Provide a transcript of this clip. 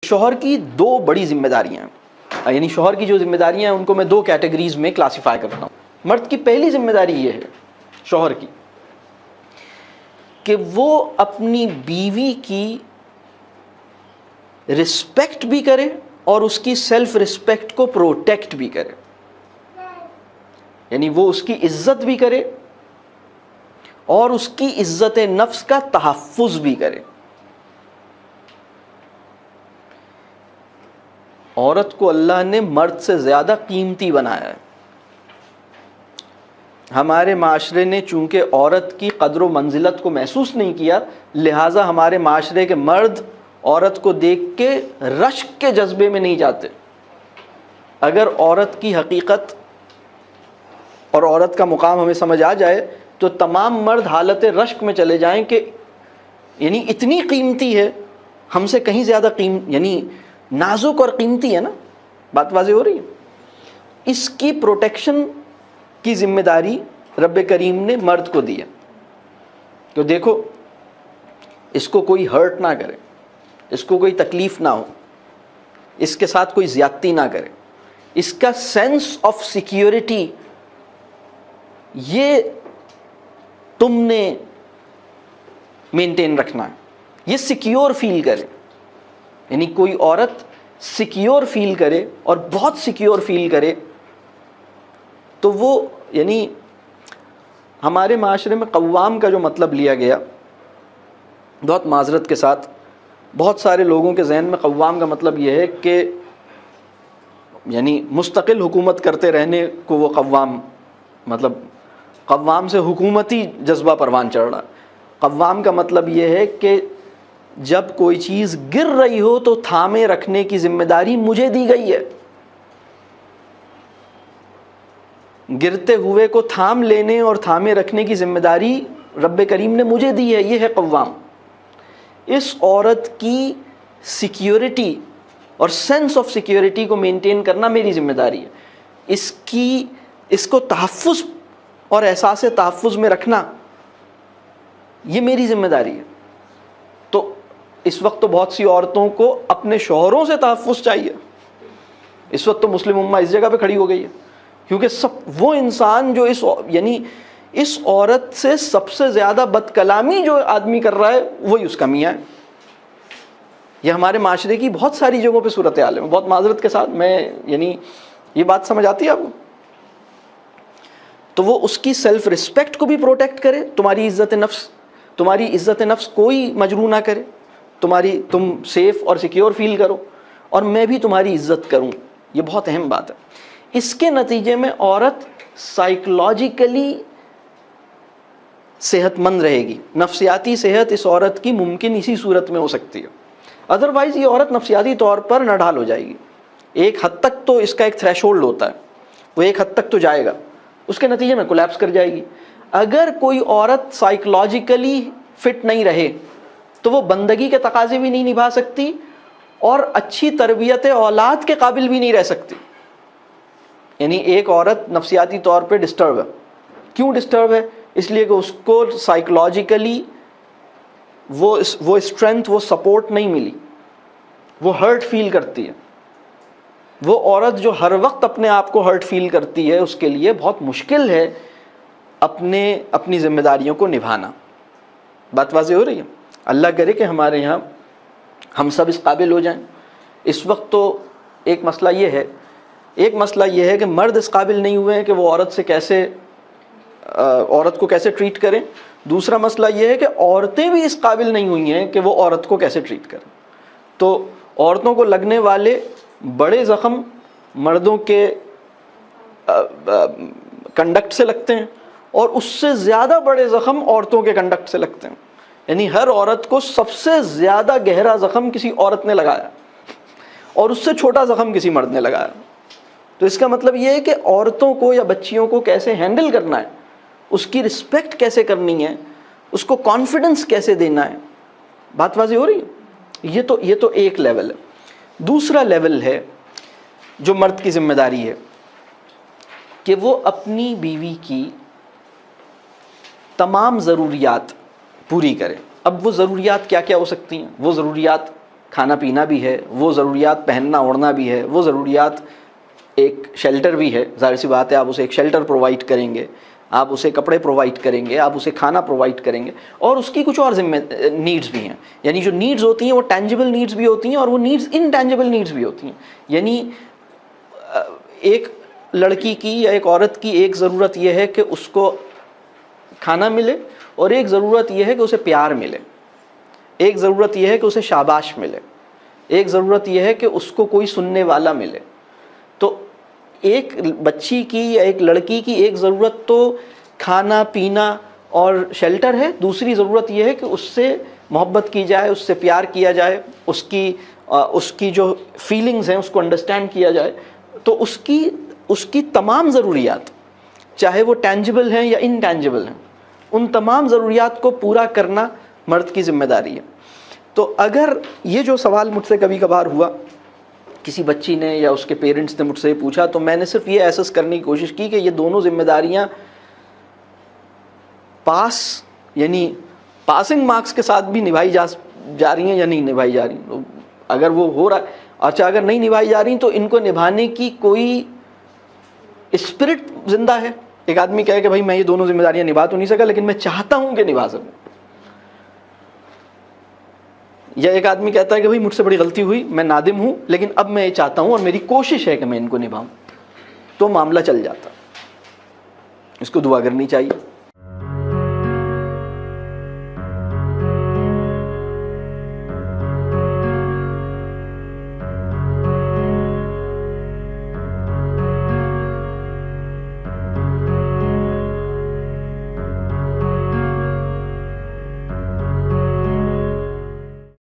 شوہر کی دو بڑی ذمہ داریاں ہیں، یعنی شوہر کی جو ذمہ داریاں ہیں ان کو میں دو کیٹیگریز میں کلاسیفائی کرتا ہوں۔ مرد کی پہلی ذمہ داری یہ ہے شوہر کی کہ وہ اپنی بیوی کی رسپیکٹ بھی کرے اور اس کی سیلف رسپیکٹ کو پروٹیکٹ بھی کرے، یعنی وہ اس کی عزت بھی کرے اور اس کی عزت نفس کا تحفظ بھی کرے۔ عورت کو اللہ نے مرد سے زیادہ قیمتی بنایا ہے۔ ہمارے معاشرے نے چونکہ عورت کی قدر و منزلت کو محسوس نہیں کیا، لہٰذا ہمارے معاشرے کے مرد عورت کو دیکھ کے رشک کے جذبے میں نہیں جاتے۔ اگر عورت کی حقیقت اور عورت کا مقام ہمیں سمجھ آ جائے تو تمام مرد حالت رشک میں چلے جائیں کہ یعنی اتنی قیمتی ہے، ہم سے کہیں زیادہ یعنی نازک اور قیمتی ہے نا۔ بات واضح ہو رہی ہے؟ اس کی پروٹیکشن کی ذمہ داری رب کریم نے مرد کو دی ہے۔ تو دیکھو، اس کو کوئی ہرٹ نہ کرے، اس کو کوئی تکلیف نہ ہو، اس کے ساتھ کوئی زیادتی نہ کرے، اس کا سینس آف سیکیورٹی یہ تم نے مینٹین رکھنا ہے، یہ سیکیور فیل کرے۔ یعنی کوئی عورت سیکیور فیل کرے اور بہت سیکیور فیل کرے تو وہ یعنی ہمارے معاشرے میں قوام کا جو مطلب لیا گیا، بہت معذرت کے ساتھ بہت سارے لوگوں کے ذہن میں قوام کا مطلب یہ ہے کہ یعنی مستقل حکومت کرتے رہنے کو وہ قوام، مطلب قوام سے حکومتی جذبہ پروان چڑھ رہا۔ قوام کا مطلب یہ ہے کہ جب کوئی چیز گر رہی ہو تو تھامے رکھنے کی ذمہ داری مجھے دی گئی ہے، گرتے ہوئے کو تھام لینے اور تھامے رکھنے کی ذمہ داری رب کریم نے مجھے دی ہے، یہ ہے قوام۔ اس عورت کی سیکیورٹی اور سینس آف سیکیورٹی کو مینٹین کرنا میری ذمہ داری ہے، اس کو تحفظ اور احساس تحفظ میں رکھنا یہ میری ذمہ داری ہے۔ تو اس وقت تو بہت سی عورتوں کو اپنے شوہروں سے تحفظ چاہیے۔ اس وقت تو مسلم امہ اس جگہ پہ کھڑی ہو گئی ہے، کیونکہ وہ انسان جو اس عورت سے سب سے زیادہ بد کلامی جو آدمی کر رہا ہے وہی اس کا میاں ہے۔ یہ ہمارے معاشرے کی بہت ساری جگہوں پہ صورتحال ہے۔ بہت معذرت کے ساتھ میں یعنی یہ بات سمجھ آتی ہے آپ کو؟ تو وہ اس کی سیلف رسپیکٹ کو بھی پروٹیکٹ کرے، تمہاری عزت نفس کوئی مجروح نہ کرے، تم سیف اور سیکیور فیل کرو اور میں بھی تمہاری عزت کروں۔ یہ بہت اہم بات ہے۔ اس کے نتیجے میں عورت سائیکولوجیکلی صحت مند رہے گی۔ نفسیاتی صحت اس عورت کی ممکن اسی صورت میں ہو سکتی ہے، ادروائز یہ عورت نفسیاتی طور پر نڈھال ہو جائے گی۔ ایک حد تک تو اس کا ایک تھریش ہولڈ ہوتا ہے، وہ ایک حد تک تو جائے گا، اس کے نتیجے میں کولیپس کر جائے گی۔ اگر کوئی عورت سائیکولوجیکلی فٹ نہیں رہے تو وہ بندگی کے تقاضے بھی نہیں نبھا سکتی اور اچھی تربیت اولاد کے قابل بھی نہیں رہ سکتی۔ یعنی ایک عورت نفسیاتی طور پہ ڈسٹرب ہے، کیوں ڈسٹرب ہے؟ اس لیے کہ اس کو سائیکولوجیکلی وہ اسٹرینتھ، وہ سپورٹ نہیں ملی، وہ ہرٹ فیل کرتی ہے۔ وہ عورت جو ہر وقت اپنے آپ کو ہرٹ فیل کرتی ہے، اس کے لیے بہت مشکل ہے اپنی ذمہ داریوں کو نبھانا۔ بات واضح ہو رہی ہے؟ اللہ کرے کہ ہمارے یہاں ہم سب اس قابل ہو جائیں۔ اس وقت تو ایک مسئلہ یہ ہے کہ مرد اس قابل نہیں ہوئے ہیں کہ وہ عورت کو کیسے ٹریٹ کریں۔ دوسرا مسئلہ یہ ہے کہ عورتیں بھی اس قابل نہیں ہوئی ہیں کہ وہ عورت کو کیسے ٹریٹ کریں۔ تو عورتوں کو لگنے والے بڑے زخم مردوں کے کنڈکٹ سے لگتے ہیں اور اس سے زیادہ بڑے زخم عورتوں کے کنڈکٹ سے لگتے ہیں۔ یعنی ہر عورت کو سب سے زیادہ گہرا زخم کسی عورت نے لگایا اور اس سے چھوٹا زخم کسی مرد نے لگایا۔ تو اس کا مطلب یہ ہے کہ عورتوں کو یا بچیوں کو کیسے ہینڈل کرنا ہے، اس کی رسپیکٹ کیسے کرنی ہے، اس کو کانفیڈنس کیسے دینا ہے۔ بات واضح ہو رہی ہے؟ یہ تو ایک لیول ہے۔ دوسرا لیول ہے جو مرد کی ذمہ داری ہے کہ وہ اپنی بیوی کی تمام ضروریات پوری کرے۔ اب وہ ضروریات کیا کیا ہو سکتی ہیں؟ وہ ضروریات کھانا پینا بھی ہے، وہ ضروریات پہننا اوڑھنا بھی ہے، وہ ضروریات ایک شیلٹر بھی ہے. ظاہر سی بات ہے آپ اسے ایک شیلٹر پرووائڈ کریں گے، آپ اسے کپڑے پرووائڈ کریں گے، آپ اسے کھانا پرووائڈ کریں گے، اور اس کی کچھ اور نیڈز بھی ہیں. یعنی جو نیڈز ہوتی ہیں وہ ٹینجیبل نیڈز بھی ہوتی ہیں اور وہ نیڈز انٹینجیبل نیڈز بھی ہوتی ہیں. یعنی ایک لڑکی کی یا ایک عورت کی ایک ضرورت یہ ہے کہ اس کو کھانا ملے، اور ایک ضرورت یہ ہے کہ اسے پیار ملے، ایک ضرورت یہ ہے کہ اسے شاباش ملے، ایک ضرورت یہ ہے کہ اس کو کوئی سننے والا ملے. تو ایک بچی کی یا ایک لڑکی کی ایک ضرورت تو کھانا پینا اور شیلٹر ہے، دوسری ضرورت یہ ہے کہ اس سے محبت کی جائے، اس سے پیار کیا جائے، اس کی جو فیلنگز ہیں اس کو انڈرسٹینڈ کیا جائے. تو اس کی تمام ضروریات، چاہے وہ ٹینجیبل ہیں یا انٹینجیبل ہیں، ان تمام ضروریات کو پورا کرنا مرد کی ذمہ داری ہے. تو اگر یہ جو سوال مجھ سے کبھی کبھار ہوا، کسی بچی نے یا اس کے پیرنٹس نے مجھ سے پوچھا، تو میں نے صرف یہ ایسس کرنے کی کوشش کی کہ یہ دونوں ذمہ داریاں یعنی پاسنگ مارکس کے ساتھ بھی نبھائی جا رہی ہیں یا نہیں نبھائی جا رہی ہیں. اگر وہ ہو رہا ہے، اچھا اگر نہیں نبھائی جا رہی تو ان کو نبھانے کی کوئی اسپرٹ زندہ ہے. ایک آدمی کہے کہ بھائی میں یہ دونوں ذمہ داریاں نبھا تو نہیں سکا لیکن میں چاہتا ہوں کہ نبھا سکوں. یا ایک آدمی کہتا ہے کہ بھائی مجھ سے بڑی غلطی ہوئی، میں نادم ہوں، لیکن اب میں یہ چاہتا ہوں اور میری کوشش ہے کہ میں ان کو نبھاؤں. تو معاملہ چل جاتا. اس کو دعا کرنی چاہیے.